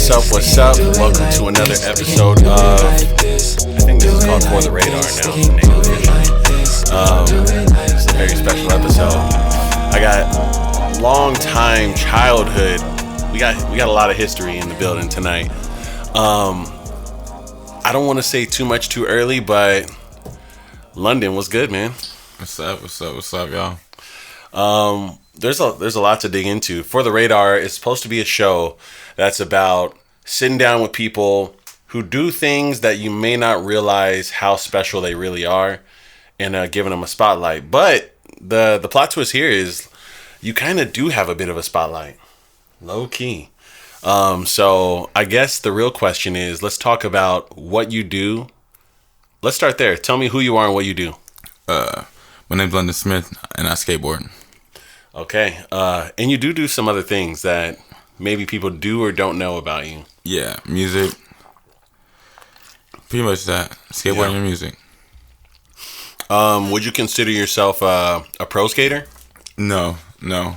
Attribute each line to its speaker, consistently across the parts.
Speaker 1: What's up? Welcome to another episode of, I think this is called For the Radar now. The name of the it's a very special episode. I got long time childhood. We got a lot of history in the building tonight. I don't want to say too much too early, but London was good, man.
Speaker 2: What's up, y'all?
Speaker 1: There's a lot to dig into. For the Radar is supposed to be a show that's about sitting down with people who do things that you may not realize how special they really are, and giving them a spotlight. But the plot twist here is you kind of do have a bit of a spotlight, low key. So I guess the real question is, let's talk about what you do. Let's start there. Tell me who you are and what you do.
Speaker 2: My name's London Smith, and I skateboard.
Speaker 1: Okay. And you do some other things that maybe people do or don't know about you.
Speaker 2: Yeah, music. Pretty much that. Skateboarding and music.
Speaker 1: Would you consider yourself a pro skater?
Speaker 2: No.
Speaker 1: No?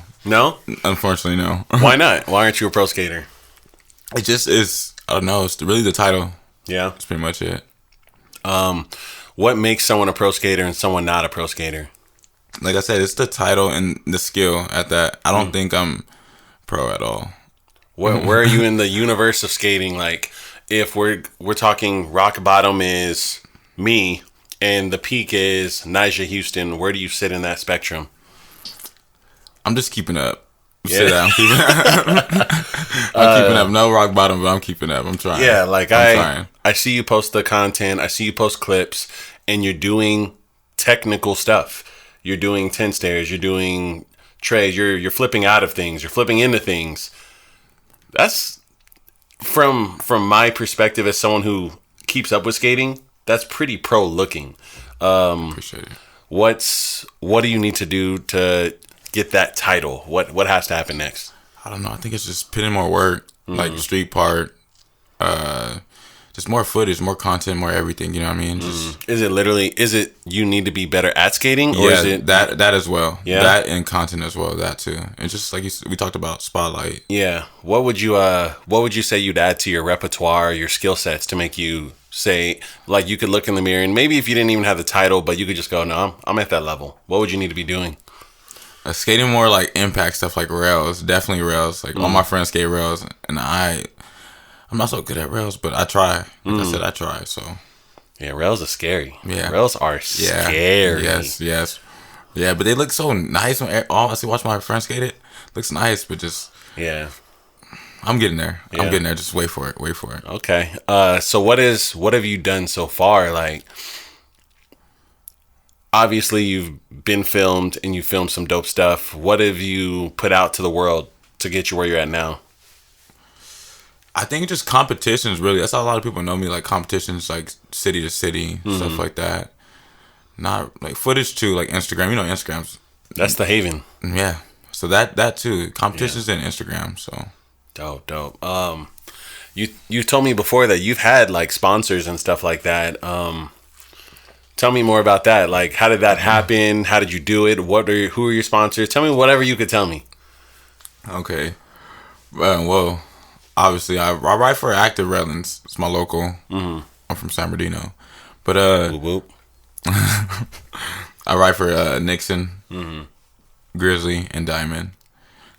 Speaker 2: Unfortunately, no.
Speaker 1: Why not? Why aren't you a pro skater?
Speaker 2: It just is, I don't know, it's really the title.
Speaker 1: Yeah.
Speaker 2: That's pretty much it.
Speaker 1: What makes someone a pro skater and someone not a pro skater?
Speaker 2: Like I said, it's the title and the skill at that. I don't think I'm pro at all.
Speaker 1: Where are you in the universe of skating? Like, if we're talking rock bottom is me and the peak is Nyjah Houston, where do you sit in that spectrum?
Speaker 2: I'm just keeping up. Say that. I'm keeping up. I'm keeping up. No rock bottom, but I'm keeping up. I'm trying.
Speaker 1: Yeah, like
Speaker 2: I'm trying.
Speaker 1: I see you post the content. I see you post clips, and you're doing technical stuff. You're doing 10 stairs. You're doing trays. You're flipping out of things. You're flipping into things. That's from my perspective as someone who keeps up with skating. That's pretty pro looking.
Speaker 2: Appreciate it.
Speaker 1: What do you need to do to get that title? What has to happen next?
Speaker 2: I don't know. I think it's just putting more work, like the street part, just more footage, more content, more everything. You know what I mean? Just,
Speaker 1: Is it you need to be better at skating, or
Speaker 2: yeah,
Speaker 1: is it
Speaker 2: that as well?
Speaker 1: Yeah,
Speaker 2: that and content as well. That too, and just like we talked about spotlight.
Speaker 1: Yeah. What would you say you'd add to your repertoire, your skill sets to make you say, like, you could look in the mirror and maybe if you didn't even have the title, but you could just go, no, I'm at that level. What would you need to be doing?
Speaker 2: Skating more like impact stuff, like rails, definitely rails. Like all my friends skate rails, and I'm not so good at rails, but I try. Like I said, I try. So
Speaker 1: yeah, rails are scary.
Speaker 2: Yeah,
Speaker 1: rails are scary.
Speaker 2: Yes. Yeah, but they look so nice. I watch my friends skate it. Looks nice, but just I'm getting there.
Speaker 1: Yeah.
Speaker 2: I'm getting there. Just wait for it.
Speaker 1: Okay. So what have you done so far? Like, obviously you've been filmed and you filmed some dope stuff. What have you put out to the world to get you where you're at now?
Speaker 2: I think just competitions, really. That's how a lot of people know me, like competitions, like city to city, stuff like that. Not like footage too, like Instagram. You know, Instagram's
Speaker 1: that's the haven.
Speaker 2: Yeah. So that too, competitions and Instagram. So
Speaker 1: dope. You told me before that you've had like sponsors and stuff like that. Tell me more about that. Like, how did that happen? How did you do it? Who are your sponsors? Tell me whatever you could tell me.
Speaker 2: Okay. Well, obviously, I write for Active Redlands. It's my local. I'm from San Bernardino. But
Speaker 1: whoop, whoop.
Speaker 2: I write for Nixon, Grizzly, and Diamond.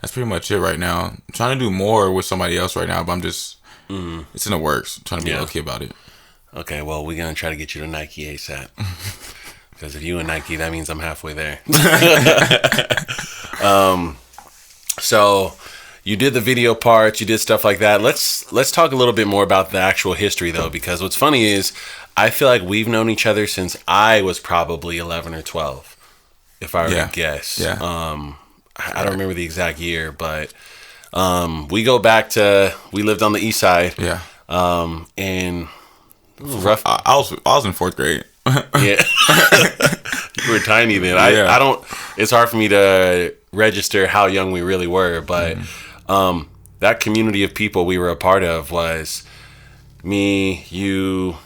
Speaker 2: That's pretty much it right now. I'm trying to do more with somebody else right now, but I'm just it's in the works. I'm trying to be okay about it.
Speaker 1: Okay, well, we're going to try to get you to Nike ASAP. Because if you and Nike, that means I'm halfway there. So you did the video parts, you did stuff like that. Let's talk a little bit more about the actual history, though, because what's funny is I feel like we've known each other since I was probably 11 or 12, if I were to guess.
Speaker 2: Yeah.
Speaker 1: I don't remember the exact year, but we go back to, we lived on the east side.
Speaker 2: Yeah.
Speaker 1: And rough.
Speaker 2: I was in 4th grade.
Speaker 1: Yeah. You were tiny then.
Speaker 2: Yeah.
Speaker 1: I don't, it's hard for me to register how young we really were, but that community of people we were a part of was me, you,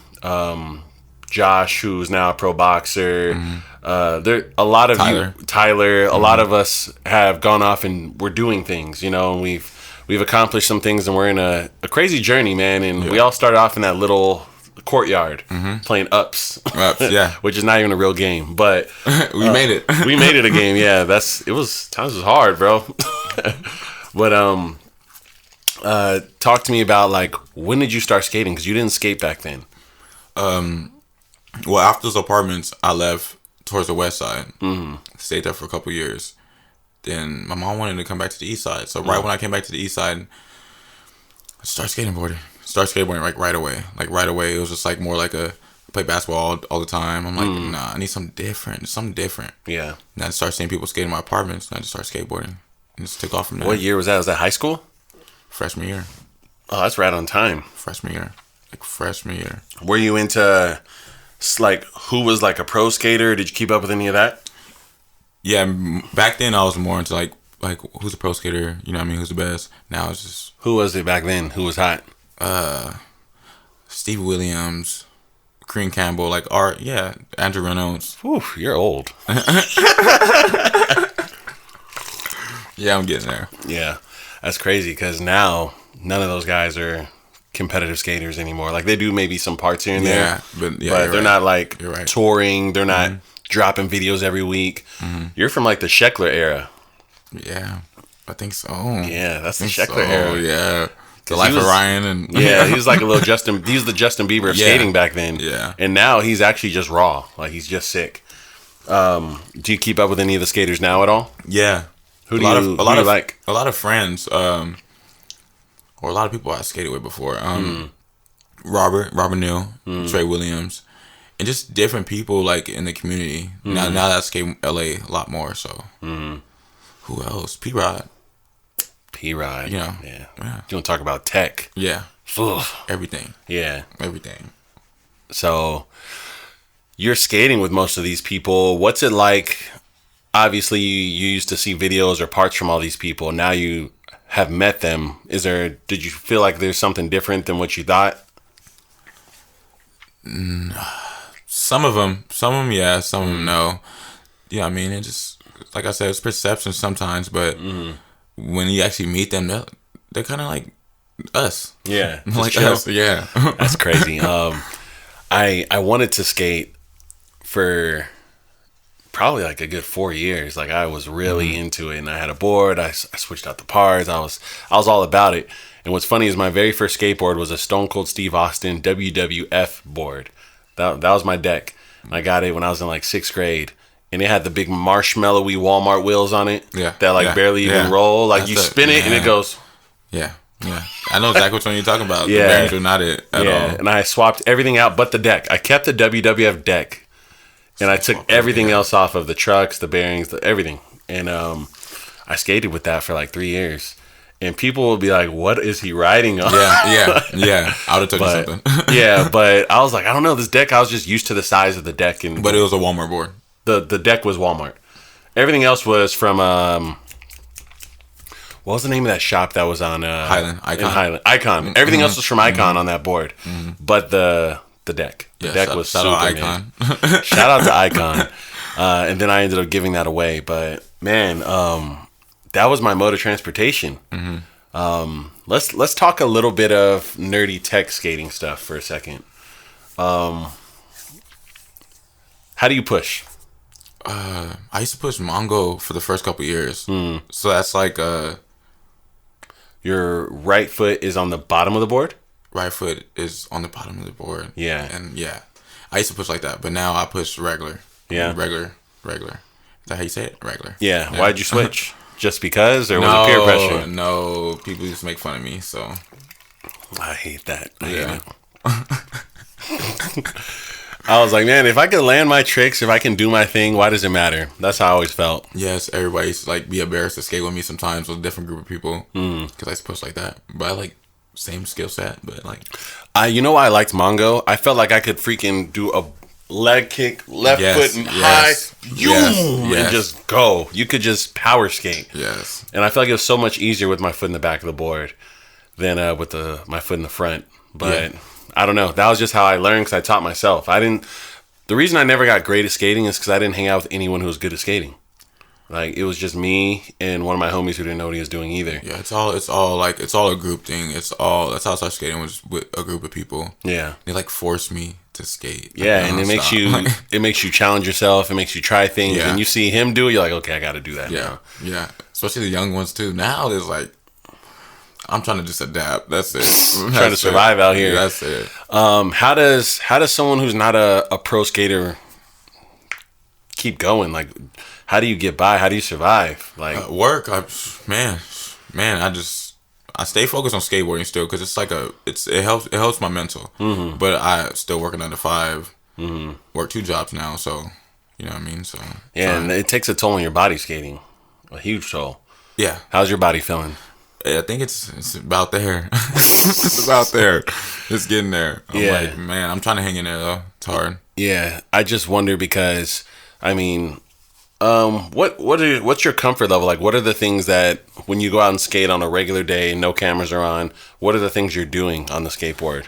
Speaker 1: Josh, who's now a pro boxer. There a lot of
Speaker 2: Tyler.
Speaker 1: Tyler. A lot of us have gone off and we're doing things, you know, and we've we've accomplished some things, and we're in a crazy journey, man. And we all started off in that little courtyard playing ups,
Speaker 2: yeah.
Speaker 1: which is not even a real game, but
Speaker 2: we made it.
Speaker 1: we made it a game. Yeah, times was hard, bro. But talk to me about like when did you start skating? Because you didn't skate back then.
Speaker 2: Well, after those apartments, I left towards the west side. Stayed there for a couple years. Then my mom wanted to come back to the east side. So right when I came back to the east side, I started skateboarding like right away. Like right away, it was just like more like I play basketball all the time. I'm like, nah, I need something different.
Speaker 1: Yeah.
Speaker 2: And I just started seeing people skate in my apartments, and I just started skateboarding. And just took off from there.
Speaker 1: What year was that? Was that high school?
Speaker 2: Freshman year.
Speaker 1: Oh, that's right on time.
Speaker 2: Freshman year.
Speaker 1: Were you into like who was like a pro skater? Did you keep up with any of that?
Speaker 2: Yeah, back then I was more into like who's a pro skater? You know what I mean? Who's the best? Now it's just
Speaker 1: who was it back then? Who was hot?
Speaker 2: Steve Williams, Crean Campbell, like Andrew Reynolds.
Speaker 1: Whew, you're old.
Speaker 2: Yeah, I'm getting there.
Speaker 1: Yeah, that's crazy because now none of those guys are competitive skaters anymore. Like they do maybe some parts here and there, but they're not like touring. They're not dropping videos every week. You're from like the Sheckler era.
Speaker 2: Yeah, I think so.
Speaker 1: Yeah, that's the Sheckler era.
Speaker 2: Yeah, the Life of Ryan and
Speaker 1: yeah, he was like a little Justin. He was the Justin Bieber of skating back then.
Speaker 2: Yeah,
Speaker 1: and now he's actually just raw. Like he's just sick. Do you keep up with any of the skaters now at all?
Speaker 2: Yeah.
Speaker 1: Who do you like?
Speaker 2: A lot of friends, or a lot of people I skated with before. Robert Neal, Trey Williams, and just different people like in the community. Now that I skate LA a lot more. So who else? P-Rod.
Speaker 1: You know,
Speaker 2: yeah.
Speaker 1: You want to talk about tech?
Speaker 2: Yeah.
Speaker 1: Ugh.
Speaker 2: Everything.
Speaker 1: Yeah.
Speaker 2: Everything.
Speaker 1: So you're skating with most of these people. What's it like? Obviously, you used to see videos or parts from all these people. Now you have met them. Did you feel like there's something different than what you thought?
Speaker 2: Some of them, yeah. Some of them, no. Yeah, I mean, it just, like I said, it's perception sometimes, but when you actually meet them, they're kind of like us.
Speaker 1: Yeah.
Speaker 2: Like us, yeah.
Speaker 1: That's crazy. I wanted to skate for probably like a good 4 years. Like I was really into it, and I had a board. I switched out the parts. I was all about it. And what's funny is my very first skateboard was a Stone Cold Steve Austin WWF board. That was my deck. And I got it when I was in like 6th grade, and it had the big marshmallowy Walmart wheels on it.
Speaker 2: Yeah,
Speaker 1: that like barely even roll. Like you spin it and it goes.
Speaker 2: Yeah. I know exactly which one you're talking about. Yeah. The bearings were not it at all.
Speaker 1: And I swapped everything out but the deck. I kept the WWF deck. And I took everything else off of the trucks, the bearings, everything. And I skated with that for like 3 years. And people would be like, what is he riding on?
Speaker 2: Yeah. I would have took something.
Speaker 1: Yeah, but I was like, I don't know. This deck, I was just used to the size of the deck.
Speaker 2: But it was a Walmart board.
Speaker 1: The deck was Walmart. Everything else was from, what was the name of that shop that was on?
Speaker 2: Icon.
Speaker 1: Icon. Everything else was from Icon on that board. But the deck. The deck was super, Icon. Shout out to Icon. And then I ended up giving that away. But man, that was my mode of transportation. Let's talk a little bit of nerdy tech skating stuff for a second. How do you push?
Speaker 2: I used to push Mongo for the first couple years. So that's like
Speaker 1: your right foot is on the bottom of the board?
Speaker 2: Right foot is on the bottom of the board.
Speaker 1: Yeah.
Speaker 2: And I used to push like that, but now I push regular.
Speaker 1: Yeah.
Speaker 2: Regular. Is that how you say it? Regular.
Speaker 1: Yeah. Why'd you switch? Just because, or was it peer pressure?
Speaker 2: No, people used to make fun of me, so.
Speaker 1: I hate that. I hate it. I was like, man, if I can land my tricks, if I can do my thing, why does it matter? That's how I always felt.
Speaker 2: Yes, everybody used to like be embarrassed to skate with me sometimes with a different group of people because I used to push like that. But I like same skill set, but like.
Speaker 1: You know why I liked Mongo? I felt like I could freaking do a leg kick, left foot and high, and just go. You could just power skate. Yes. And I feel like it was so much easier with my foot in the back of the board than with my foot in the front. But I don't know. That was just how I learned because I taught myself. The reason I never got great at skating is because I didn't hang out with anyone who was good at skating. Like it was just me and one of my homies who didn't know what he was doing either.
Speaker 2: Yeah, it's all a group thing. That's how I started skating, was with a group of people.
Speaker 1: Yeah.
Speaker 2: They like forced me to skate.
Speaker 1: Yeah, and it makes you challenge yourself. It makes you try things, and you see him do it. You're like, okay, I got to do that.
Speaker 2: Yeah,
Speaker 1: now.
Speaker 2: yeah. Especially the young ones too. Now it's like, I'm trying to just adapt. That's it.
Speaker 1: Trying to survive out here.
Speaker 2: That's it.
Speaker 1: How does someone who's not a pro skater keep going? Like, how do you get by? How do you survive? Like
Speaker 2: work. Man. I stay focused on skateboarding still, because it's like it helps my mental. Mm-hmm. But I still work a 9 to 5. Mm-hmm. Work 2 jobs now, so you know what I mean. So
Speaker 1: yeah, and it takes a toll on your body skating, a huge toll.
Speaker 2: Yeah.
Speaker 1: How's your body feeling?
Speaker 2: I think it's about there. It's about there. It's getting there. I'm like, man, I'm trying to hang in there though. It's hard.
Speaker 1: Yeah, I just wonder because, I mean, what's your comfort level? Like, what are the things that when you go out and skate on a regular day, no cameras are on, what are the things you're doing on the skateboard?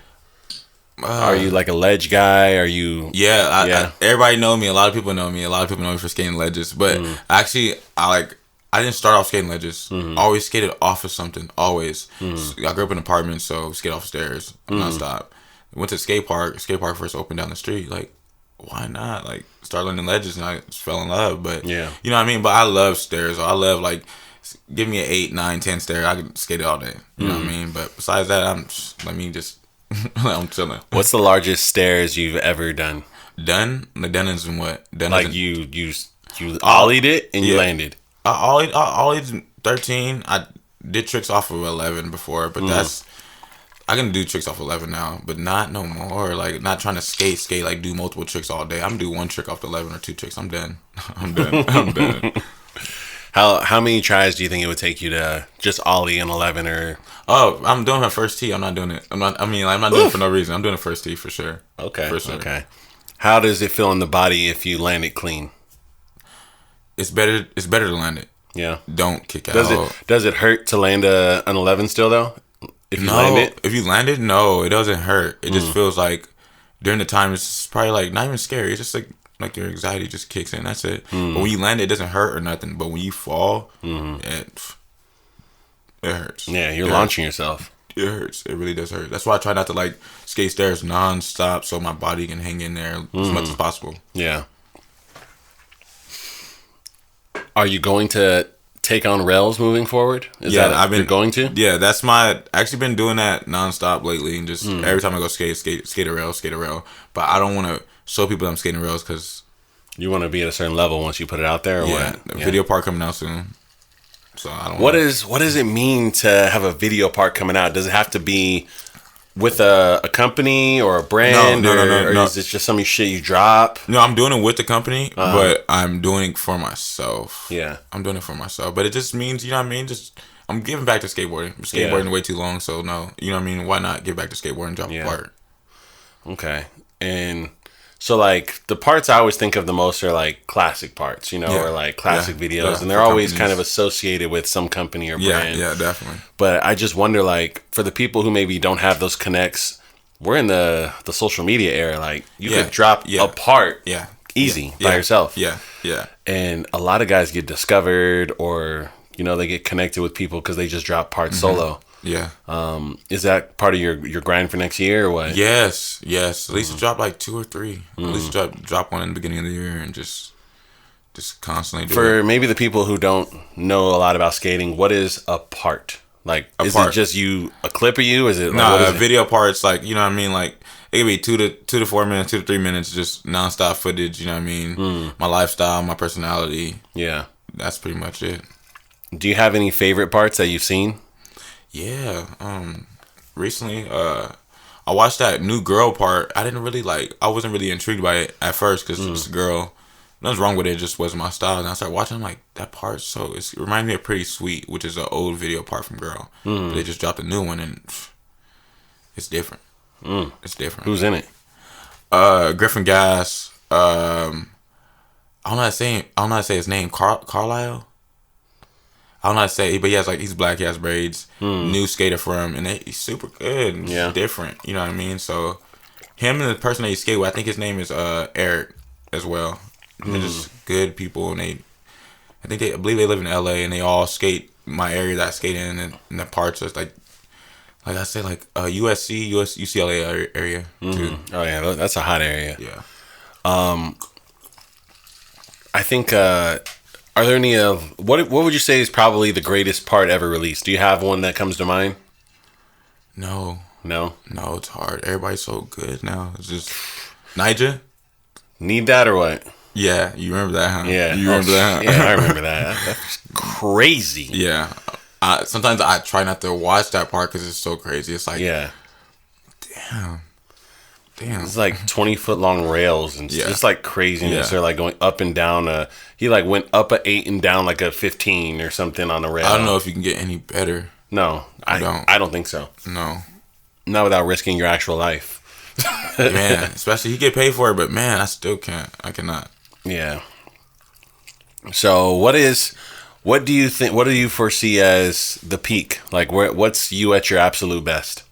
Speaker 1: Are you like a ledge guy? Are you?
Speaker 2: Yeah, everybody know me. A lot of people know me. A lot of people know me for skating ledges. But actually, I didn't start off skating ledges. I always skated off of something. Always. I grew up in an apartment, so skate off stairs nonstop. Went to skate park. Skate park first opened down the street. Like, why not? Like, start learning ledges, and I just fell in love. But you know what I mean. But I love stairs. I love, like, give me an 8, 9, 10 stair. I can skate it all day. You know what I mean. But besides that, I'm chilling.
Speaker 1: What's the largest stairs you've ever done?
Speaker 2: Done? The done is in what? Done
Speaker 1: like you ollied it and you landed.
Speaker 2: I ollied 13. I did tricks off of 11 before, but I can do tricks off 11 now, but not no more. Like, not trying to skate, like, do multiple tricks all day. I'm gonna do 1 trick off the 11 or 2 tricks. I'm done. I'm done.
Speaker 1: How many tries do you think it would take you to just ollie an 11 or?
Speaker 2: Oh, I'm doing my first tee. I'm not doing it. I'm not doing it for no reason. I'm doing the first tee for sure.
Speaker 1: Okay.
Speaker 2: For sure.
Speaker 1: Okay. How does it feel in the body if you land it clean?
Speaker 2: It's better to land it.
Speaker 1: Yeah.
Speaker 2: Don't kick out.
Speaker 1: Does it hurt to land an 11 still though? If you land it?
Speaker 2: If you land it, no, it doesn't hurt. It just feels like during the time it's probably like not even scary. It's just like your anxiety just kicks in. That's it. But when you land it doesn't hurt or nothing. But when you fall, it hurts.
Speaker 1: Yeah, you're launching yourself.
Speaker 2: It hurts. It really does hurt. That's why I try not to like skate stairs non-stop so my body can hang in there as much as possible.
Speaker 1: Yeah. Are you going to take on rails moving forward? You're going to?
Speaker 2: Yeah, actually been doing that nonstop lately, and just every time I go skate a rail. But I don't want to show people I'm skating rails because
Speaker 1: you want to be at a certain level once you put it out there. Or what?
Speaker 2: Video part coming out soon. So I don't.
Speaker 1: What does it mean to have a video part coming out? Does it have to be with a company or a brand?
Speaker 2: No.
Speaker 1: Or is it just some shit you drop?
Speaker 2: No, I'm doing it with the company, but I'm doing it for myself.
Speaker 1: Yeah.
Speaker 2: I'm doing it for myself. But it just means, you know what I mean? Just I'm giving back to skateboarding. I'm skateboarding way too long, so no. You know what I mean? Why not give back to skateboarding and drop a part?
Speaker 1: Okay. And so, like, the parts I always think of the most are, like, classic parts, you know, or, like, classic videos. And they're always kind of associated with some company or brand.
Speaker 2: Yeah, definitely.
Speaker 1: But I just wonder, like, for the people who maybe don't have those connects, we're in the social media era. Like, you could drop a part easy by yourself.
Speaker 2: Yeah.
Speaker 1: And a lot of guys get discovered or, you know, they get connected with people because they just drop parts solo.
Speaker 2: Yeah.
Speaker 1: Is that part of your grind for next year or what?
Speaker 2: Yes. At least drop like 2 or 3. At least drop one in the beginning of the year and just constantly do it.
Speaker 1: For maybe the people who don't know a lot about skating, what is a part? Like, is it just a clip of you? Is it like,
Speaker 2: video parts, like, you know what I mean? Like, it could be 2 to 4 minutes, 2 to 3 minutes, just nonstop footage, you know what I mean? My lifestyle, my personality.
Speaker 1: Yeah.
Speaker 2: That's pretty much it.
Speaker 1: Do you have any favorite parts that you've seen?
Speaker 2: Yeah. Recently, I watched that new girl part. I wasn't really intrigued by it at first because it's a girl. Nothing's wrong with it. It just wasn't my style. And I started watching. I'm like, that part. So it reminds me of Pretty Sweet, which is an old video part from Girl. But they just dropped a new one and it's different. It's different.
Speaker 1: Who's in it?
Speaker 2: Griffin Gas. I don't know how to say his name. Carlisle. I don't know how to say, but he's black, he has braids, new skater for him, and he's super good, and different, you know what I mean? So, him and the person that he skate with, I think his name is Eric as well. They're just good people, and they I believe they live in LA, and they all skate my area that I skate in, and the parts are like I say, like USC, UCLA area too.
Speaker 1: Oh yeah, that's a hot area.
Speaker 2: Yeah.
Speaker 1: I think. Are there any of what would you say is probably the greatest part ever released? Do you have one that comes to mind?
Speaker 2: No,
Speaker 1: No.
Speaker 2: it's hard. Everybody's so good now. It's just Niger.
Speaker 1: Need that or what?
Speaker 2: Yeah, you remember that, huh?
Speaker 1: Yeah,
Speaker 2: you remember that? Huh?
Speaker 1: Yeah, I remember that. That's crazy.
Speaker 2: Yeah. Sometimes I try not to watch that part because it's so crazy. It's like,
Speaker 1: Yeah.
Speaker 2: damn.
Speaker 1: It's like 20-foot long rails and
Speaker 2: Yeah.
Speaker 1: just like craziness.
Speaker 2: Yeah.
Speaker 1: They're like going up and down. He like went up a 8 and down like a 15 or something on a rail.
Speaker 2: I don't know if you can get any better.
Speaker 1: No, I don't think so.
Speaker 2: No.
Speaker 1: Not without risking your actual life.
Speaker 2: Man, especially he get paid for it, but man, I still can't. I cannot.
Speaker 1: Yeah. So what do you think? What do you foresee as the peak? Like, what's you at your absolute best?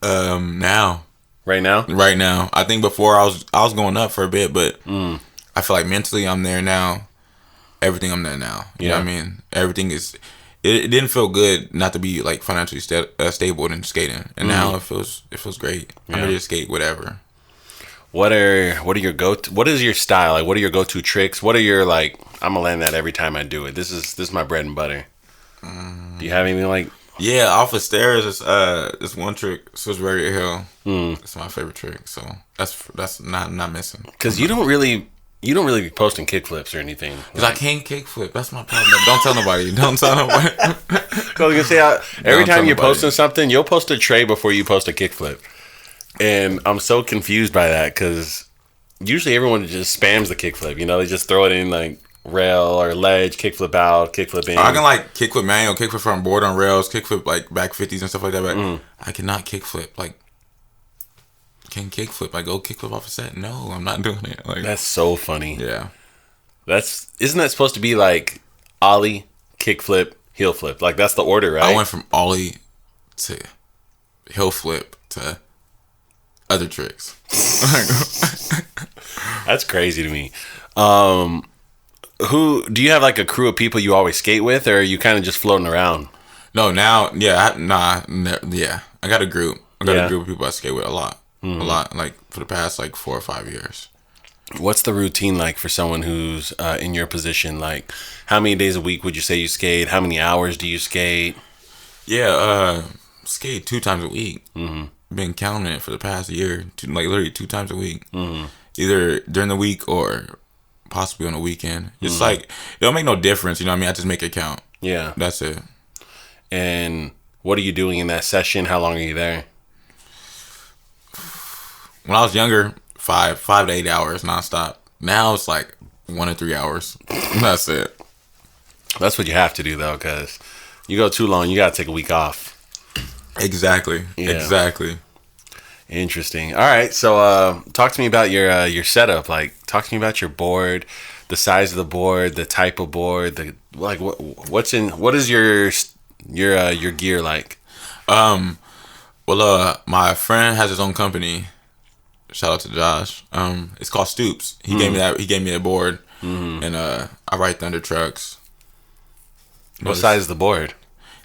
Speaker 2: Now.
Speaker 1: Right now?
Speaker 2: Right now. I think before I was going up for a bit, but I feel like mentally I'm there now. Everything I'm there now. You know what I mean? Everything is. It didn't feel good not to be like financially stable in skating, and now it feels great. I'm ready to skate whatever.
Speaker 1: What are your what is your style? Like, what are your go-to tricks? What are your like? I'm gonna land that every time I do it. This is my bread and butter. Do you have anything like?
Speaker 2: Yeah, off of stairs, this one trick, Swiss Barrier Hill. It's my favorite trick, so that's not missing.
Speaker 1: Because you don't really be posting kickflips or anything.
Speaker 2: Because I can't kickflip. That's my problem. Don't tell nobody. Don't tell nobody.
Speaker 1: I was gonna say every time you're posting something, you'll post a tray before you post a kickflip, and I'm so confused by that because usually everyone just spams the kickflip. You know, they just throw it in like rail or ledge, kickflip out, kickflip in.
Speaker 2: I can like kickflip manual, kickflip from board on rails, kickflip like back 50s and stuff like that. But I cannot kickflip. Like, can kickflip? I go kickflip off a set? No, I'm not doing it. Like,
Speaker 1: That's so funny.
Speaker 2: Yeah.
Speaker 1: Isn't that supposed to be like ollie, kickflip, heel flip? Like that's the order, right?
Speaker 2: I went from ollie to heel flip to other tricks.
Speaker 1: That's crazy to me. Who do you have like a crew of people you always skate with, or are you kind of just floating around?
Speaker 2: No, now, yeah, I got a group. I got a group of people I skate with a lot, like for the past like 4 or 5 years.
Speaker 1: What's the routine like for someone who's in your position? Like, how many days a week would you say you skate? How many hours do you skate?
Speaker 2: Yeah, skate 2 times a week. Been counting it for the past year, literally 2 times a week. Either during the week or possibly on a weekend. It's like, it don't make no difference, you know what I mean? I just make it count.
Speaker 1: Yeah.
Speaker 2: That's it.
Speaker 1: And what are you doing in that session? How long are you there?
Speaker 2: When I was younger, 5 to 8 hours nonstop. Now it's like 1 to 3 hours. That's it.
Speaker 1: That's what you have to do though, because you go too long, you gotta take a week off.
Speaker 2: Exactly.
Speaker 1: Yeah.
Speaker 2: Exactly.
Speaker 1: Interesting. All right, so talk to me about your setup. Like, talk to me about your board, the size of the board, the type of board, what is your gear like?
Speaker 2: Well, my friend has his own company. Shout out to Josh. It's called Stoops. He gave me that. He gave me a board, and I ride Thunder trucks.
Speaker 1: What size is the board?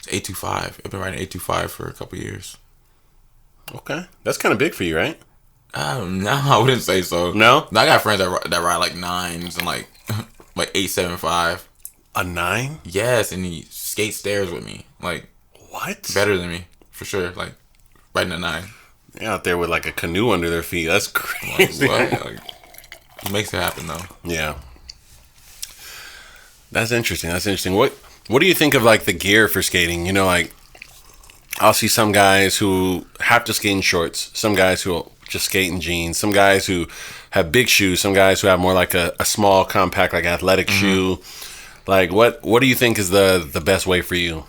Speaker 2: It's 825. I've been riding 825 for a couple years.
Speaker 1: Okay, that's kind of big for you, right?
Speaker 2: No, I wouldn't say so.
Speaker 1: No,
Speaker 2: I got friends that ride like 9s and like 875.
Speaker 1: A 9?
Speaker 2: Yes, and he skates stairs with me. Like,
Speaker 1: what?
Speaker 2: Better than me for sure. Like riding a 9.
Speaker 1: They're out there with like a canoe under their feet. That's crazy.
Speaker 2: Like, he makes it happen though.
Speaker 1: Yeah, that's interesting. What do you think of like the gear for skating? You know, like I'll see some guys who have to skate in shorts, some guys who will just skate in jeans, some guys who have big shoes, some guys who have more like a small, compact, like athletic shoe. Like, what do you think is the best way for you?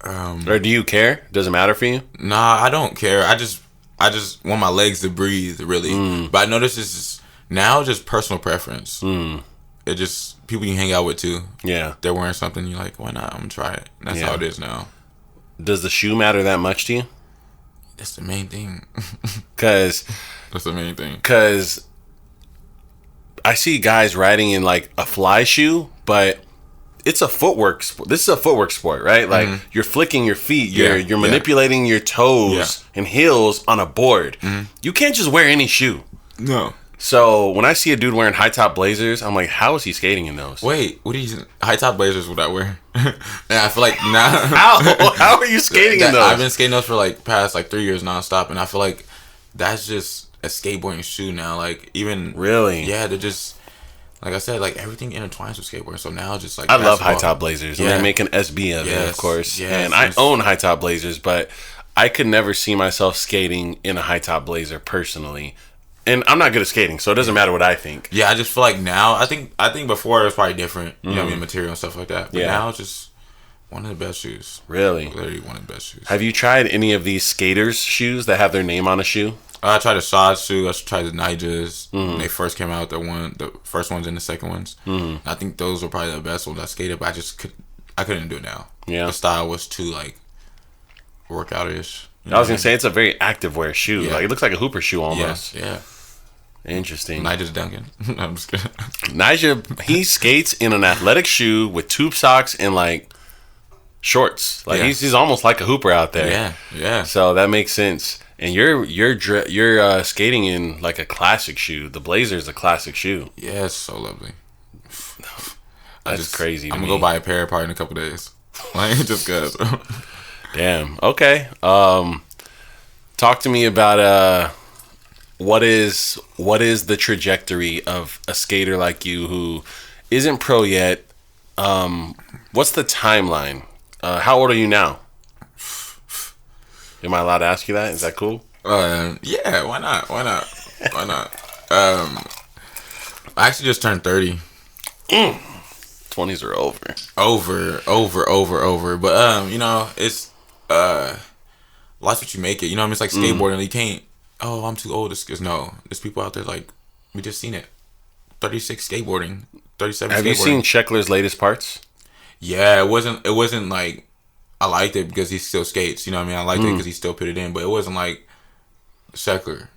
Speaker 1: Or do you care? Does it matter for you?
Speaker 2: Nah, I don't care. I just want my legs to breathe, really. But I know this is now just personal preference. It just people you hang out with too.
Speaker 1: Yeah,
Speaker 2: they're wearing something. You're like, why not? I'm gonna try it. That's how it is now.
Speaker 1: Does the shoe matter that much to you?
Speaker 2: That's the main thing.
Speaker 1: That's
Speaker 2: the main thing.
Speaker 1: Because I see guys riding in like a fly shoe, but it's a footwork sport. This is a footwork sport, right? Like you're flicking your feet, you're manipulating your toes and heels on a board. You can't just wear any shoe.
Speaker 2: No.
Speaker 1: So when I see a dude wearing high top blazers, I'm like, how is he skating in those?
Speaker 2: Wait, what are you high top blazers would I wear? And I feel like now
Speaker 1: how are you skating in those?
Speaker 2: I've been skating those for like past like 3 years nonstop, and I feel like that's just a skateboarding shoe now. Like even
Speaker 1: really,
Speaker 2: yeah, they're just like I said, like everything intertwines with skateboarding. So now just like
Speaker 1: I love high top blazers.
Speaker 2: Yeah.
Speaker 1: And they make an SB of it, of course.
Speaker 2: Yes,
Speaker 1: and I own high top blazers, but I could never see myself skating in a high top blazer personally. And I'm not good at skating, so it doesn't matter what I think.
Speaker 2: Yeah, I just feel like now, I think before it was probably different, you know what I mean, material and stuff like that. But now it's just one of the best shoes.
Speaker 1: Really?
Speaker 2: Literally one of the best shoes.
Speaker 1: Have you tried any of these skaters' shoes that have their name on a shoe?
Speaker 2: I tried the Sod shoe. I tried the Nijas. When they first came out, the first ones and the second ones. I think those were probably the best ones I skated, but I couldn't do it now.
Speaker 1: Yeah.
Speaker 2: The style was too like workout-ish.
Speaker 1: I was gonna say it's a very active wear shoe.
Speaker 2: Yeah.
Speaker 1: Like it looks like a Hooper shoe almost.
Speaker 2: Yeah.
Speaker 1: Interesting.
Speaker 2: Nija's Duncan. I'm just kidding.
Speaker 1: Nija, he skates in an athletic shoe with tube socks and like shorts. Like he's almost like a Hooper out there.
Speaker 2: Yeah.
Speaker 1: So that makes sense. And you're skating in like a classic shoe. The Blazer is a classic shoe.
Speaker 2: Yeah, it's so lovely.
Speaker 1: That's crazy.
Speaker 2: I'm gonna go buy a pair probably in a couple days. Like just cause.
Speaker 1: Damn. Okay. Talk to me about what is the trajectory of a skater like you who isn't pro yet? What's the timeline? How old are you now? Am I allowed to ask you that? Is that cool?
Speaker 2: Yeah. Why not? I actually just turned 30.
Speaker 1: 20s are over.
Speaker 2: Over. But you know, it's life's what you make it. You know what I mean? It's like skateboarding. You can't. Oh, I'm too old. No, there's people out there like we just seen it. 36 skateboarding, 37.
Speaker 1: Have you seen Sheckler's latest parts?
Speaker 2: Yeah, it wasn't like I liked it because he still skates. You know what I mean? I liked it because he still put it in, but it wasn't like Sheckler.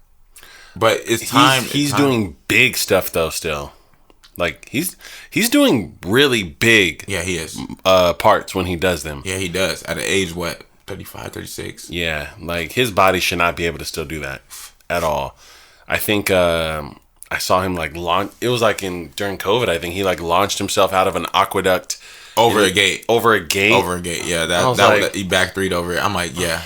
Speaker 2: But it's time.
Speaker 1: He's doing big stuff though. Still, like he's doing really big.
Speaker 2: Yeah, he is.
Speaker 1: Parts when he does them.
Speaker 2: Yeah, he does. At an age what? 35, 36.
Speaker 1: Yeah, like his body should not be able to still do that at all. I think I saw him like launch. It was like during COVID. I think he like launched himself out of an aqueduct
Speaker 2: over a gate. Yeah, that he back three'd over it. I'm like, yeah.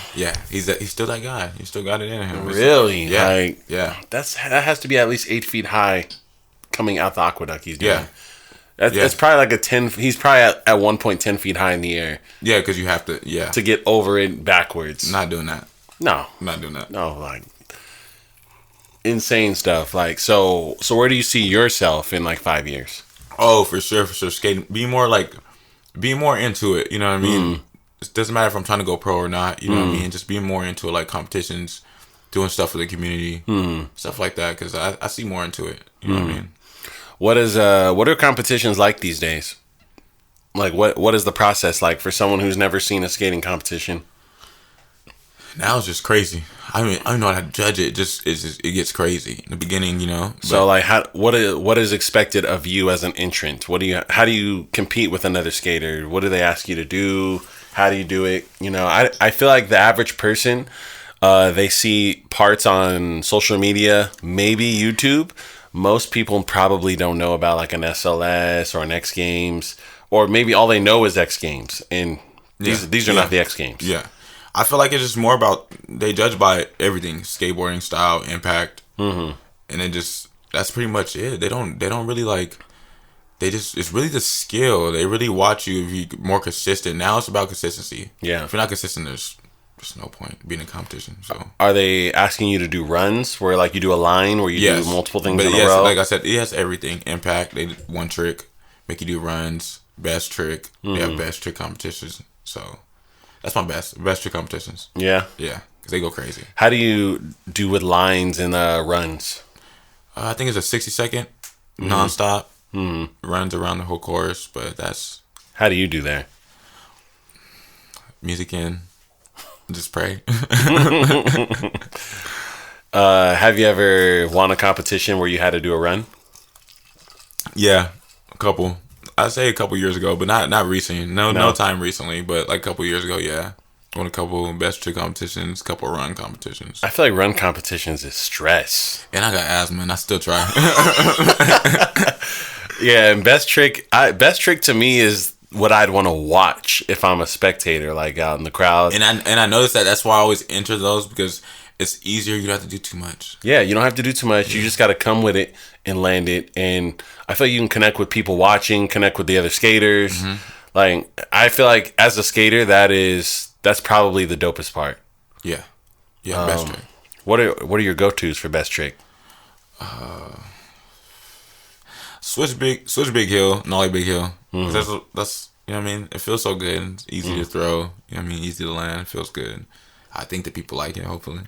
Speaker 2: He's still that guy. He still got it in him.
Speaker 1: Really?
Speaker 2: Yeah,
Speaker 1: like,
Speaker 2: yeah.
Speaker 1: That has to be at least 8 feet high, coming out the aqueduct. He's doing.
Speaker 2: Yeah.
Speaker 1: It's probably like a 10. He's probably at one point 10 feet high in the air.
Speaker 2: Yeah, because you have to. Yeah.
Speaker 1: To get over it backwards.
Speaker 2: Not doing that.
Speaker 1: No.
Speaker 2: Not doing that.
Speaker 1: No, like insane stuff. Like so where do you see yourself in like 5 years?
Speaker 2: Oh, for sure. Skating. Be more into it. You know what I mean? It doesn't matter if I'm trying to go pro or not. You know what I mean? Just being more into it, like competitions, doing stuff for the community, stuff like that. Because I see more into it. You know what I mean?
Speaker 1: What are competitions like these days? Like what is the process like for someone who's never seen a skating competition?
Speaker 2: Now it's just crazy. I mean, I don't know how to judge it. It gets crazy in the beginning, you know. But,
Speaker 1: so like, what is expected of you as an entrant? How do you compete with another skater? What do they ask you to do? How do you do it? You know, I feel like the average person, they see parts on social media, maybe YouTube. Most people probably don't know about like an SLS or an X Games, or maybe all they know is X Games, and these are not the X Games.
Speaker 2: Yeah, I feel like it's just more about they judge by everything: skateboarding style, impact, and then that's pretty much it. They don't really like. It's really the skill. They really watch you if you're more consistent. Now it's about consistency. Yeah, if you're not consistent, there's no point being in competition. So,
Speaker 1: are they asking you to do runs where like you do a line where you do multiple things in a row?
Speaker 2: Like I said, it has everything. Impact, they did one trick, make you do runs, best trick. They have best trick competitions. So that's my best trick competitions. Yeah, because they go crazy.
Speaker 1: How do you do with lines and runs?
Speaker 2: I think it's a 60-second nonstop runs around the whole course. But that's
Speaker 1: how do you do there?
Speaker 2: Music in. Just pray.
Speaker 1: Have you ever won a competition where you had to do a run?
Speaker 2: Yeah, a couple. I say a couple years ago, but not recently. No time recently, but like a couple years ago, yeah. Won a couple best trick competitions, couple run competitions.
Speaker 1: I feel like run competitions is stress.
Speaker 2: And I got asthma, and I still try.
Speaker 1: Yeah, and best trick to me is what I'd want to watch if I'm a spectator, like out in the crowd.
Speaker 2: And I noticed that's why I always enter those, because it's easier. You don't have to do too much.
Speaker 1: Yeah, you don't have to do too much. You just got to come with it and land it. And I feel like you can connect with people watching, connect with the other skaters. Mm-hmm. Like, I feel like as a skater, that's probably the dopest part.
Speaker 2: Yeah, best trick.
Speaker 1: What are your go-tos for best trick?
Speaker 2: Switch big hill, nollie big hill. Mm-hmm. That's you know what I mean. It feels so good. It's easy to throw. You know what I mean. Easy to land. It feels good. I think that people like it. Hopefully.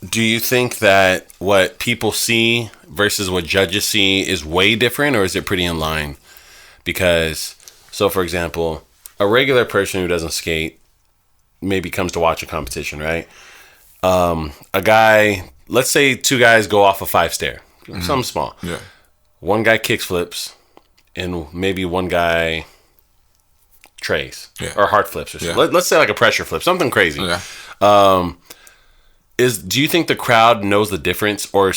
Speaker 1: Do you think that what people see versus what judges see is way different, or is it pretty in line? Because, so for example, a regular person who doesn't skate maybe comes to watch a competition, right? A guy, let's say two guys go off a 5-stair, something small.
Speaker 2: Yeah. One
Speaker 1: guy kicks flips, and maybe one guy trays or hard flips, or something. Let's say like a pressure flip, something crazy.
Speaker 2: Yeah.
Speaker 1: Do you think the crowd knows the difference, or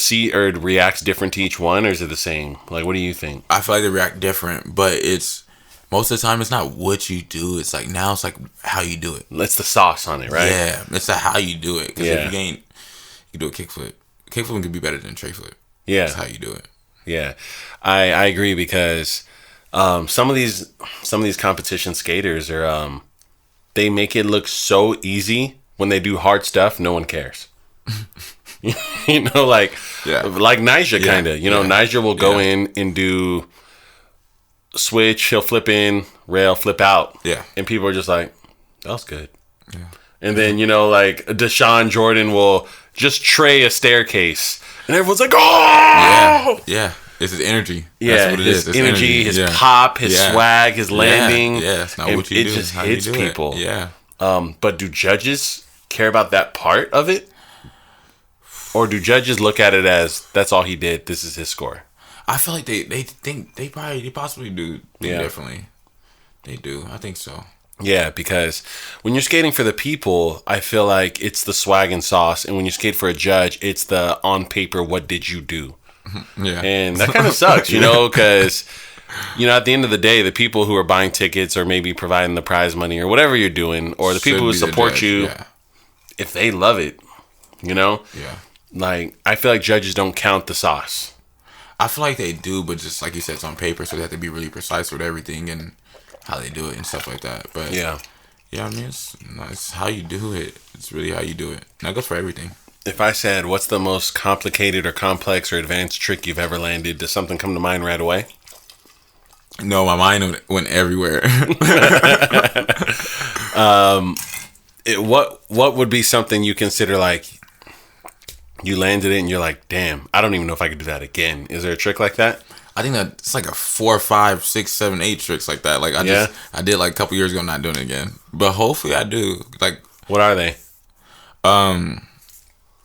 Speaker 1: reacts different to each one, or is it the same? Like, what do you think?
Speaker 2: I feel like they react different, but it's most of the time it's not what you do. It's like now it's like how you do it.
Speaker 1: It's the sauce on it, right?
Speaker 2: Yeah, it's how you do it. Because if you do a kickflip. Kickflip could be better than a tray flip.
Speaker 1: Yeah,
Speaker 2: that's how you do it.
Speaker 1: Yeah, I agree, because some of these competition skaters are they make it look so easy. When they do hard stuff, no one cares. You know, like Nyjah kind of. You know, Nyjah will go in and do switch. He'll flip in, rail, flip out.
Speaker 2: Yeah.
Speaker 1: And people are just like, that was good. Yeah. And then, you know, like Deshaun Jordan will just tray a staircase. And everyone's like, oh!
Speaker 2: Yeah. It's his energy.
Speaker 1: Yeah.
Speaker 2: That's what it is.
Speaker 1: His energy, his pop, his swag, his landing.
Speaker 2: Yeah. It's not what you do.
Speaker 1: It just hits people.
Speaker 2: Yeah.
Speaker 1: But do judges care about that part of it, or do judges look at it as that's all he did, this is his score?
Speaker 2: I feel like they think they possibly do differently. They do. I think so.
Speaker 1: Yeah, because when you're skating for the people, I feel like it's the swag and sauce, and when you skate for a judge, it's the on paper, what did you do?
Speaker 2: Yeah,
Speaker 1: and that kind of sucks, you know, because you know, at the end of the day, the people who are buying tickets or maybe providing the prize money or whatever you're doing, or the people who support you, if they love it, you know?
Speaker 2: Yeah.
Speaker 1: Like, I feel like judges don't count the sauce.
Speaker 2: I feel like they do, but just like you said, it's on paper, so they have to be really precise with everything and how they do it and stuff like that. But
Speaker 1: yeah,
Speaker 2: I mean, it's how you do it. It's really how you do it. And that goes for everything.
Speaker 1: If I said, what's the most complicated or complex or advanced trick you've ever landed, does something come to mind right away?
Speaker 2: No, my mind went everywhere.
Speaker 1: What would be something you consider like you landed it and you're like, damn, I don't even know if I could do that again? Is there a trick like that?
Speaker 2: I think that it's like a 4, 5, 6, 7, 8 tricks like that. Like I did like a couple years ago, not doing it again. But hopefully I do. Like,
Speaker 1: what are they?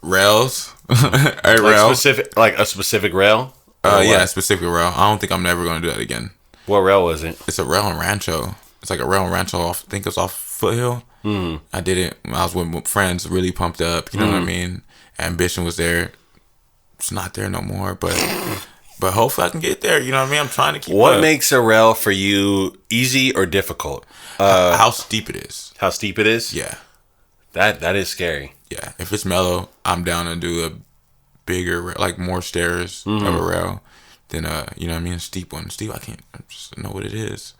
Speaker 2: Rails.
Speaker 1: Like a specific rail?
Speaker 2: Yeah, a specific rail. I don't think I'm never gonna do that again.
Speaker 1: What rail was it?
Speaker 2: It's a rail in Rancho. It's like a rail in Rancho off, I think it's off Foothill. I did it when I was with friends, really pumped up. You know what I mean? Ambition was there. It's not there no more, but hopefully I can get there. You know what I mean? I'm trying to keep
Speaker 1: What
Speaker 2: up.
Speaker 1: makes a rail for you easy or difficult?
Speaker 2: How steep it is.
Speaker 1: How steep it is?
Speaker 2: Yeah.
Speaker 1: That is scary.
Speaker 2: Yeah. If it's mellow, I'm down to do a bigger, like more stairs of a rail than you know what I mean? A steep one. Steep, I just know what it is.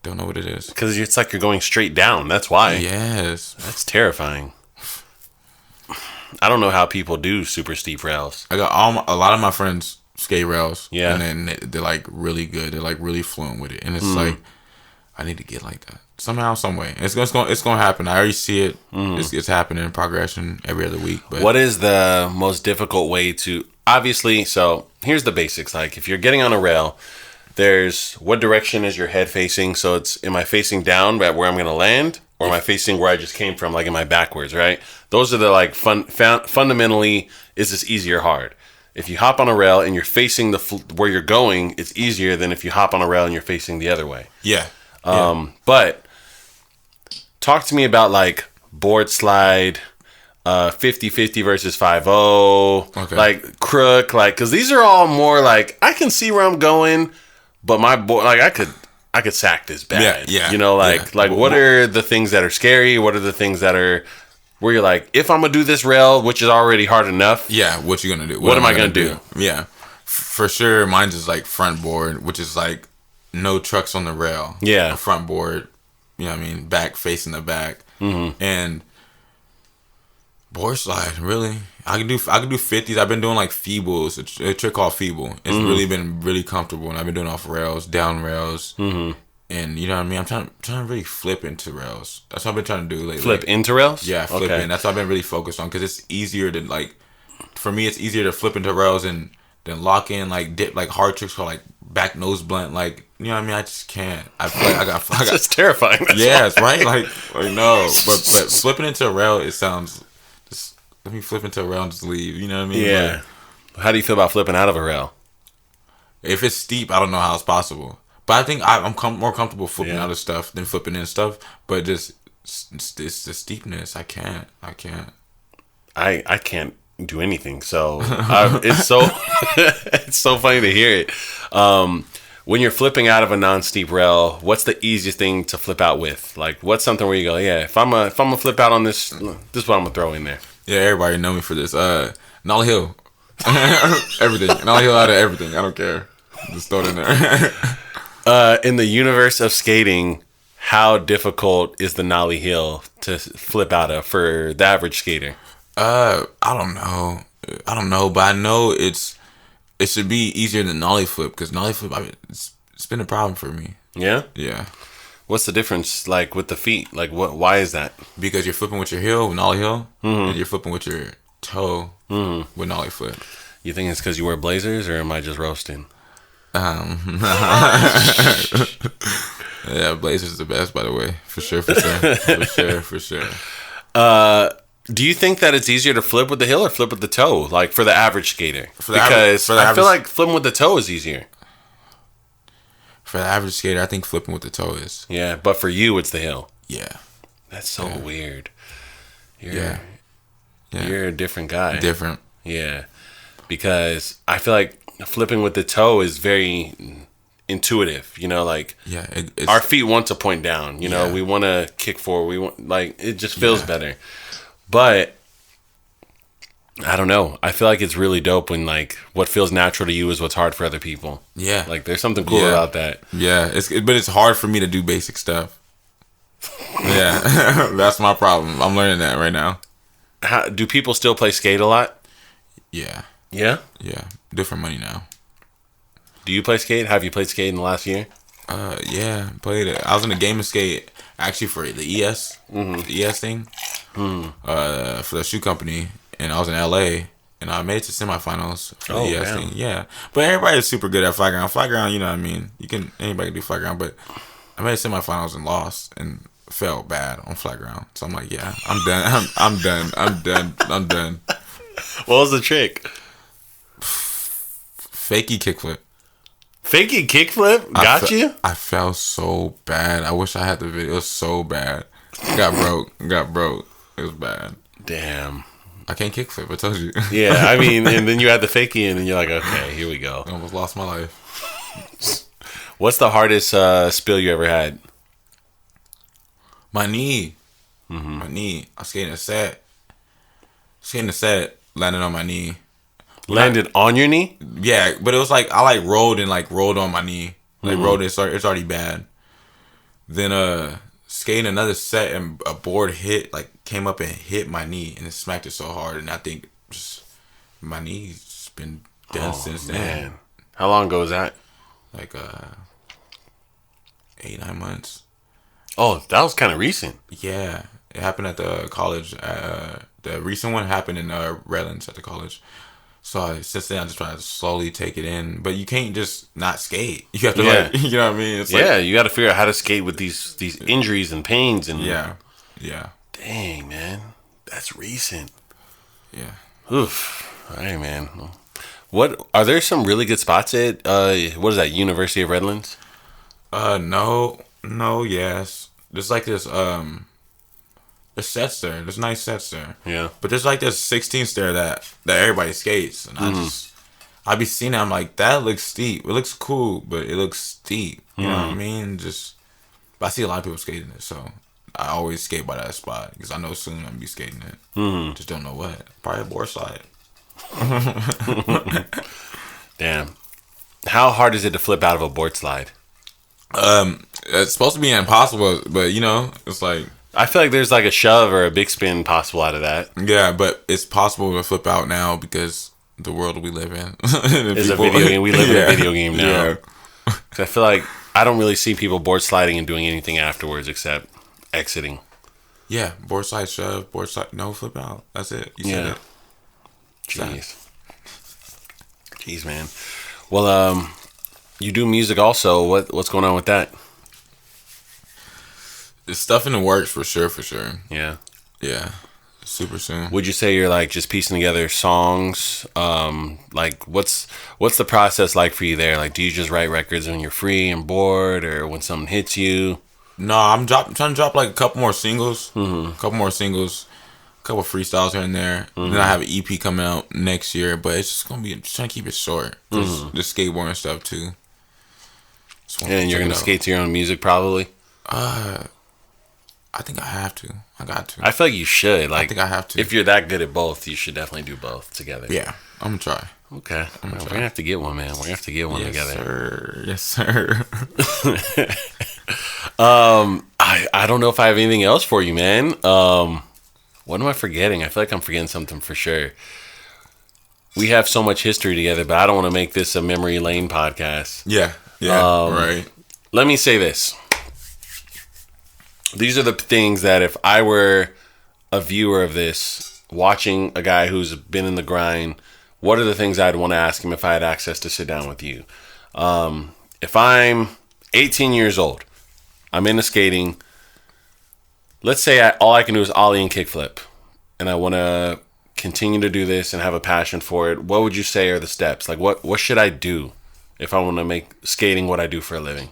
Speaker 2: Don't know what it is.
Speaker 1: Because it's like you're going straight down. That's why.
Speaker 2: Yes.
Speaker 1: That's terrifying. I don't know how people do super steep rails.
Speaker 2: I got a lot of my friends skate rails.
Speaker 1: Yeah.
Speaker 2: And then they're like really good. They're like really fluent with it. And it's like, I need to get like that. Somehow, some way. It's gonna happen. I already see it. It's happening in progression every other week. But
Speaker 1: what is the most difficult way to, obviously, so here's the basics. Like if you're getting on a rail, there's what direction is your head facing? So am I facing down at where I'm going to land? Or am I facing where I just came from? Like, am I backwards, right? Those are the like fundamentally, is this easy or hard? if you hop on a rail and you're facing where you're going, it's easier than if you hop on a rail and you're facing the other way.
Speaker 2: Yeah.
Speaker 1: But talk to me about like board slide, 50-50 versus 5-0,
Speaker 2: Okay.
Speaker 1: like crook, like, because these are all more like, I can see where I'm going, but my board, like, I could sack this bad.
Speaker 2: Yeah.
Speaker 1: You know, like, what are the things that are scary? What are the things that are where you're like, if I'm gonna do this rail, which is already hard enough,
Speaker 2: Yeah, what you gonna do?
Speaker 1: What am I gonna do?
Speaker 2: Yeah, for sure. Mine's is like front board, which is like no trucks on the rail.
Speaker 1: Yeah.
Speaker 2: A front board. You know what I mean? Back facing the back.
Speaker 1: Mm-hmm.
Speaker 2: And board slide, really. I can do 50s. I've been doing like feebles, a trick called feeble. It's really been really comfortable, and I've been doing off rails, down rails.
Speaker 1: Mm-hmm.
Speaker 2: And you know what I mean? I'm trying to really flip into rails. That's what I've been trying to do lately.
Speaker 1: Flip into rails?
Speaker 2: Yeah, flip in. That's what I've been really focused on, because it's easier to like. For me, it's easier to flip into rails than lock in like dip like hard tricks or like back nose blunt. Like, you know what I mean? I just can't. I feel like I got.
Speaker 1: It's terrifying.
Speaker 2: Yeah, it's right. Like no, but flipping into a rail, it sounds. Just let me flip into a rail and just leave. You know what I mean?
Speaker 1: Yeah. How do you feel about flipping out of a rail?
Speaker 2: If it's steep, I don't know how it's possible. But I think I'm more comfortable flipping out of stuff than flipping in stuff. But just it's the steepness. I can't.
Speaker 1: I can't do anything. So it's so it's so funny to hear it. When you're flipping out of a non-steep rail, what's the easiest thing to flip out with? Like, what's something where you go, yeah, if I'm a flip out on this is what I'm gonna throw in there.
Speaker 2: Yeah, everybody know me for this. Nollie Hill, everything. Nollie Hill out of everything. I don't care. Just throw it in there.
Speaker 1: In the universe of skating, how difficult is the nollie hill to flip out of for the average skater?
Speaker 2: I don't know, but I know it should be easier than nollie flip, because nollie flip, it's been a problem for me.
Speaker 1: Yeah?
Speaker 2: Yeah.
Speaker 1: What's the difference, like, with the feet? Like, why is that?
Speaker 2: Because you're flipping with your heel with nollie heel, and you're flipping with your toe with nollie flip.
Speaker 1: You think it's because you wear blazers, or am I just roasting?
Speaker 2: Yeah, blazers is the best, by the way, for sure.
Speaker 1: Do you think that it's easier to flip with the heel or flip with the toe, like for the average skater? I feel like flipping with the toe is easier.
Speaker 2: For the average skater, I think flipping with the toe is.
Speaker 1: Yeah, but for you, it's the heel.
Speaker 2: Yeah.
Speaker 1: That's so weird.
Speaker 2: Yeah.
Speaker 1: You're a different guy.
Speaker 2: Different.
Speaker 1: Yeah, because I feel like flipping with the toe is very intuitive. You know, like our feet want to point down. You know, we want to kick forward. We want, like, it just feels better. But I don't know. I feel like it's really dope when, like, what feels natural to you is what's hard for other people.
Speaker 2: Yeah,
Speaker 1: like there's something cool about that.
Speaker 2: Yeah, but it's hard for me to do basic stuff. Yeah, that's my problem. I'm learning that right now.
Speaker 1: How do people still play skate a lot?
Speaker 2: Yeah.
Speaker 1: Yeah?
Speaker 2: Yeah. Different money now.
Speaker 1: Do you play skate? Have you played skate in the last year?
Speaker 2: Yeah, played it. I was in a game of skate actually for the ES, the ES thing, for the shoe company, and I was in LA, and I made it to semifinals for the ES thing. Yeah, but everybody is super good at flat ground. Flat ground, you know what I mean? Anybody can do flat ground, but I made semifinals and lost and felt bad on flat ground. So I'm like, yeah, I'm done. I'm done.
Speaker 1: What was the trick?
Speaker 2: Fakey kickflip.
Speaker 1: Fakey kickflip? Got you?
Speaker 2: I felt so bad. I wish I had the video. It was so bad. Got broke. It was bad.
Speaker 1: Damn.
Speaker 2: I can't kickflip. I told you.
Speaker 1: Yeah, I mean, and then you had the fakey in, and you're like, okay, here we go.
Speaker 2: I almost lost my life.
Speaker 1: What's the hardest spill you ever had?
Speaker 2: My knee. My knee. I was skating a set. Landed on my knee.
Speaker 1: Landed on your knee?
Speaker 2: Yeah, but it was like I rolled on my knee. Rolled it. It's already bad. Then skating another set, and a board came up and hit my knee, and it smacked it so hard, and I think just my knee's been dead since then.
Speaker 1: How long ago was that?
Speaker 2: Like 8-9 months.
Speaker 1: Oh, that was kind of recent.
Speaker 2: Yeah, it happened at the college. The recent one happened in Redlands at the college. So since then, I'm just trying to slowly take it in. But you can't just not skate. You have to you know what I mean? It's
Speaker 1: you got to figure out how to skate with these injuries and pains and
Speaker 2: yeah.
Speaker 1: Dang, man, that's recent.
Speaker 2: Yeah.
Speaker 1: Oof. All right, man. What are there some really good spots at? What is that? University of Redlands?
Speaker 2: No, yes. There's like this there's sets there. There's nice sets there.
Speaker 1: Yeah.
Speaker 2: But there's like this 16th there that everybody skates, and I be seeing it. I'm like, that looks steep. It looks cool, but it looks steep. You know what I mean? But I see a lot of people skating it, so I always skate by that spot because I know soon I'm gonna be skating it. Just don't know what. Probably a board slide.
Speaker 1: Damn. How hard is it to flip out of a board slide?
Speaker 2: It's supposed to be impossible, but it's like,
Speaker 1: I feel like there's like a shove or a big spin possible out of that.
Speaker 2: yeah, but it's possible to flip out now because the world we live in
Speaker 1: Is a video game. We live in a video game now.
Speaker 2: Yeah.
Speaker 1: 'Cause I feel like I don't really see people board sliding and doing anything afterwards except exiting.
Speaker 2: Yeah, board slide shove, board slide, no flip out. That's it. You said it.
Speaker 1: Jeez, man. Well, you do music also. What's going on with that?
Speaker 2: It's stuff in the works for sure.
Speaker 1: Yeah.
Speaker 2: Yeah, super soon.
Speaker 1: Would you say you're like just piecing together songs? Like what's the process like for you there? Like, do you just write records when you're free and bored, or when something hits you?
Speaker 2: No, I'm trying to drop like a couple more singles, a couple freestyles here and there. Then I have an EP coming out next year, but it's just gonna be just trying to keep it short. The skateboarding stuff too.
Speaker 1: And you're gonna skate to your own music probably.
Speaker 2: I think I have to. I got to.
Speaker 1: I feel like you should. Like,
Speaker 2: I think I have to.
Speaker 1: If you're that good at both, you should definitely do both together.
Speaker 2: Yeah, I'm gonna try.
Speaker 1: Okay, we're gonna have to get one, man. We're gonna have to get one together.
Speaker 2: Yes, sir.
Speaker 1: I don't know if I have anything else for you, man. What am I forgetting? I feel like I'm forgetting something for sure. We have so much history together, but I don't want to make this a memory lane podcast.
Speaker 2: Yeah, right.
Speaker 1: Let me say this. These are the things that if I were a viewer of this, watching a guy who's been in the grind, what are the things I'd want to ask him if I had access to sit down with you? If I'm 18 years old, I'm into skating. Let's say all I can do is ollie and kickflip, and I want to continue to do this and have a passion for it. What would you say are the steps? Like, what should I do if I want to make skating what I do for a living?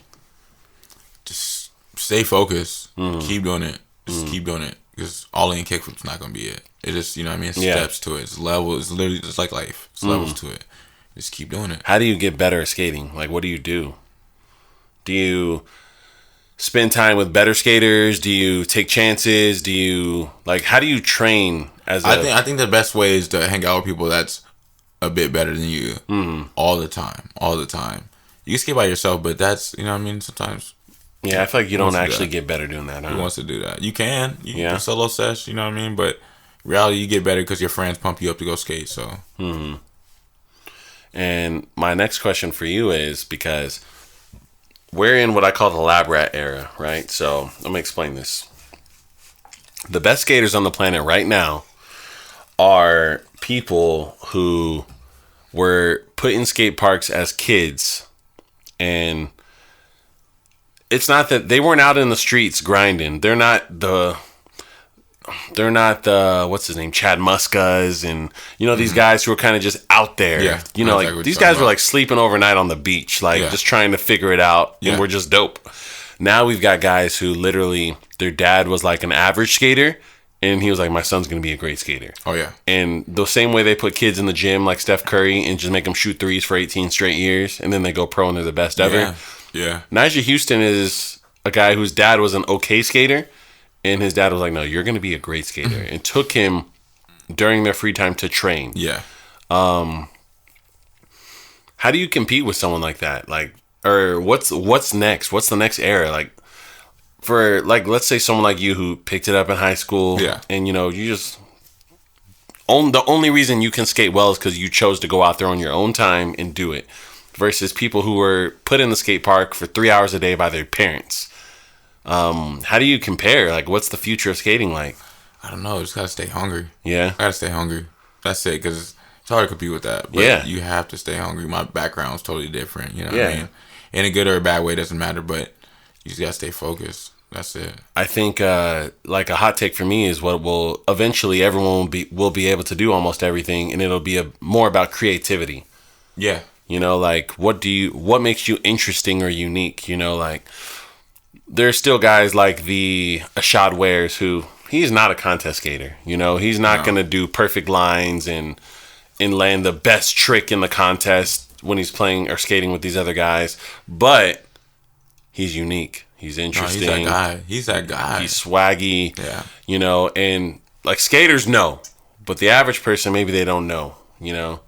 Speaker 2: Just stay focused. Keep doing it. Just keep doing it. Because ollie and kickflip's not gonna be it. It just, it's steps to it. It's levels. It's literally just like life. It's levels to it. Just keep doing it.
Speaker 1: How do you get better at skating? Like, what do you do? Do you spend time with better skaters? Do you take chances? Do you how do you train as
Speaker 2: I think the best way is to hang out with people that's a bit better than you all the time. You can skate by yourself, but that's, sometimes.
Speaker 1: Yeah, I feel like you don't actually get better doing that.
Speaker 2: Who wants to do that? You can. You can solo sesh, you know what I mean? But reality, you get better because your friends pump you up to go skate, so.
Speaker 1: And my next question for you is, because we're in what I call the lab rat era, right? So let me explain this. The best skaters on the planet right now are people who were put in skate parks as kids, and it's not that they weren't out in the streets grinding. They're not the what's his name, Chad Muskas, and these guys who are kind of just out there.
Speaker 2: Yeah,
Speaker 1: like these guys were like sleeping overnight on the beach, just trying to figure it out, and we're just dope. Now we've got guys who literally their dad was like an average skater, and he was like, my son's gonna be a great skater.
Speaker 2: Oh yeah.
Speaker 1: And the same way they put kids in the gym like Steph Curry and just make them shoot threes for 18 straight years, and then they go pro and they're the best ever.
Speaker 2: Yeah.
Speaker 1: Nyjah Houston is a guy whose dad was an okay skater, and his dad was like, no, you're going to be a great skater, and took him during their free time to train.
Speaker 2: Yeah.
Speaker 1: How do you compete with someone like that? Or what's next? What's the next era? For let's say someone like you who picked it up in high school, and you just the only reason you can skate well is because you chose to go out there on your own time and do it. Versus people who were put in the skate park for 3 hours a day by their parents. How do you compare? What's the future of skating like?
Speaker 2: I don't know. Just gotta stay hungry.
Speaker 1: Yeah,
Speaker 2: I gotta stay hungry. That's it. Because it's hard to compete with that. But you have to stay hungry. My background's totally different. You know what I mean? In a good or a bad way, doesn't matter. But you just gotta stay focused. That's it.
Speaker 1: I think a hot take for me is what eventually everyone will be able to do almost everything, and it'll be more about creativity.
Speaker 2: Yeah.
Speaker 1: You know, like what makes you interesting or unique? You know, like there's still guys like the Ashad Wares who he's not a contest skater. You know, he's not gonna do perfect lines and land the best trick in the contest when he's playing or skating with these other guys. But he's unique. He's interesting.
Speaker 2: No, he's that guy.
Speaker 1: He's swaggy.
Speaker 2: Yeah.
Speaker 1: You know, and like skaters know, but the average person maybe they don't know. You know.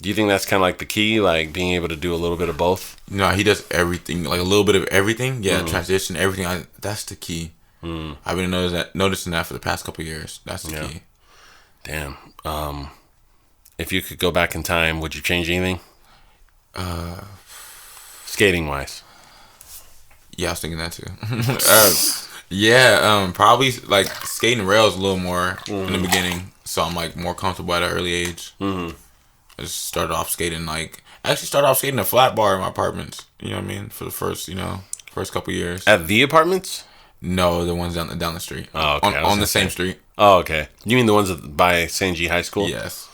Speaker 1: Do you think that's kind of like the key, like being able to do a little bit of both?
Speaker 2: No, he does everything, like a little bit of everything. Yeah, transition, everything. That's the key. I've been noticing that for the past couple of years. That's the key.
Speaker 1: Damn. If you could go back in time, would you change anything? Skating wise.
Speaker 2: Yeah, I was thinking that too. Probably like skating rails a little more in the beginning, so I'm like more comfortable at an early age. I just started off skating a flat bar in my apartments. You know what I mean? For the first couple years.
Speaker 1: At the apartments?
Speaker 2: No, the ones down the street.
Speaker 1: Oh, okay.
Speaker 2: On the same street.
Speaker 1: Oh, okay. You mean the ones by St. G High School?
Speaker 2: Yes.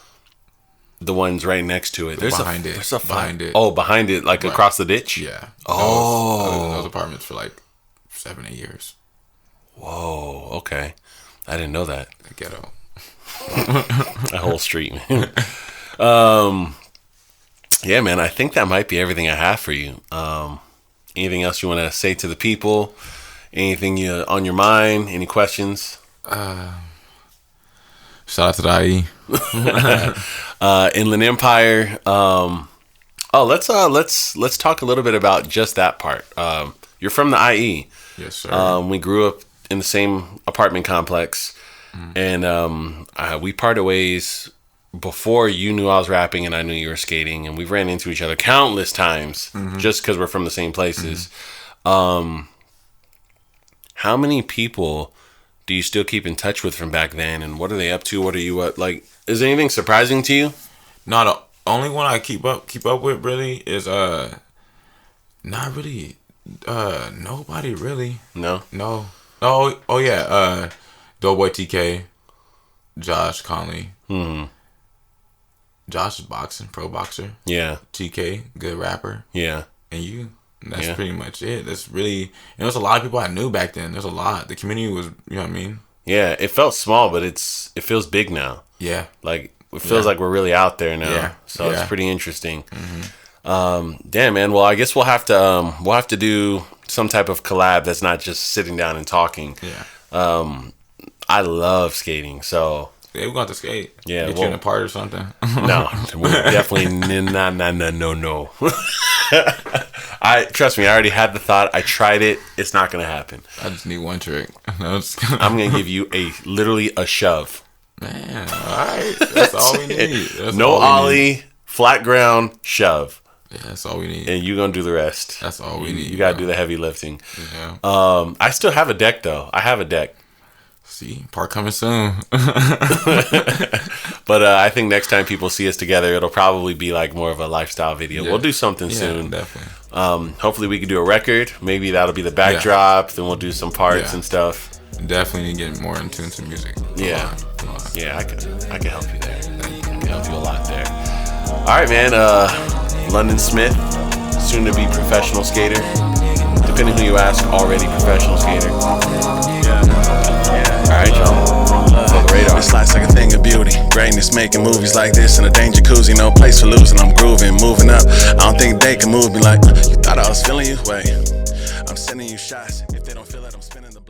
Speaker 1: The ones right next to it.
Speaker 2: Behind it.
Speaker 1: Oh, behind it, like right. Across the ditch?
Speaker 2: Yeah.
Speaker 1: Oh.
Speaker 2: I was in those apartments for like 7-8 years.
Speaker 1: Whoa, okay. I didn't know that.
Speaker 2: The ghetto.
Speaker 1: That whole street, man. Yeah, man, I think that might be everything I have for you. Anything else you want to say to the people? Anything on your mind? Any questions?
Speaker 2: Shout out to the IE.
Speaker 1: Inland Empire. Let's talk a little bit about just that part. You're from the IE.
Speaker 2: Yes, sir.
Speaker 1: We grew up in the same apartment complex, and we parted ways before you knew I was rapping and I knew you were skating, and we ran into each other countless times just because we're from the same places. How many people do you still keep in touch with from back then, and what are they up to? What are you like? Is anything surprising to you?
Speaker 2: No, the only one I keep up with really is not really nobody really.
Speaker 1: No.
Speaker 2: Oh yeah, Doughboy TK, Josh Conley. Josh is pro boxer.
Speaker 1: Yeah.
Speaker 2: TK, good rapper.
Speaker 1: Yeah.
Speaker 2: And you. That's pretty much it. That's really, there's a lot of people I knew back then. There's a lot. The community was, you know what I mean?
Speaker 1: Yeah, it felt small, but it feels big now.
Speaker 2: Yeah.
Speaker 1: Like, it feels like we're really out there now.
Speaker 2: Yeah.
Speaker 1: So it's pretty interesting. Damn, man. Well, I guess we'll have to do some type of collab that's not just sitting down and talking.
Speaker 2: Yeah.
Speaker 1: I love skating, so.
Speaker 2: Yeah, we're going to skate.
Speaker 1: Yeah.
Speaker 2: Get you in a party or something.
Speaker 1: No. We're definitely no. Trust me, I already had the thought. I tried it. It's not going to happen.
Speaker 2: I just need one trick.
Speaker 1: I'm going to give you literally a shove.
Speaker 2: Man, all right. That's all we need.
Speaker 1: No ollie, flat ground, shove.
Speaker 2: Yeah, that's all we need.
Speaker 1: And you're going to do the rest.
Speaker 2: That's all we need.
Speaker 1: You got to do the heavy lifting.
Speaker 2: Yeah.
Speaker 1: I still have a deck, though. I have a deck.
Speaker 2: See, part coming soon.
Speaker 1: But I think next time people see us together, it'll probably be like more of a lifestyle video. We'll do something soon.
Speaker 2: Definitely.
Speaker 1: Hopefully we can do a record. Maybe that'll be the backdrop. Then we'll do some parts and stuff.
Speaker 2: Definitely need to get more in tune to music.
Speaker 1: Yeah. Yeah, I can help you there. I can help you a lot there. All right, man. London Smith, soon to be professional skater. Depending who you ask, already professional skater. All right, y'all. For the radar.
Speaker 3: This life's like a thing of beauty. Greatness making movies like this in a danger jacuzzi. No place for losing. I'm grooving, moving up. I don't think they can move me like you thought I was feeling you. Wait, I'm sending you shots. If they don't feel it, I'm spinning the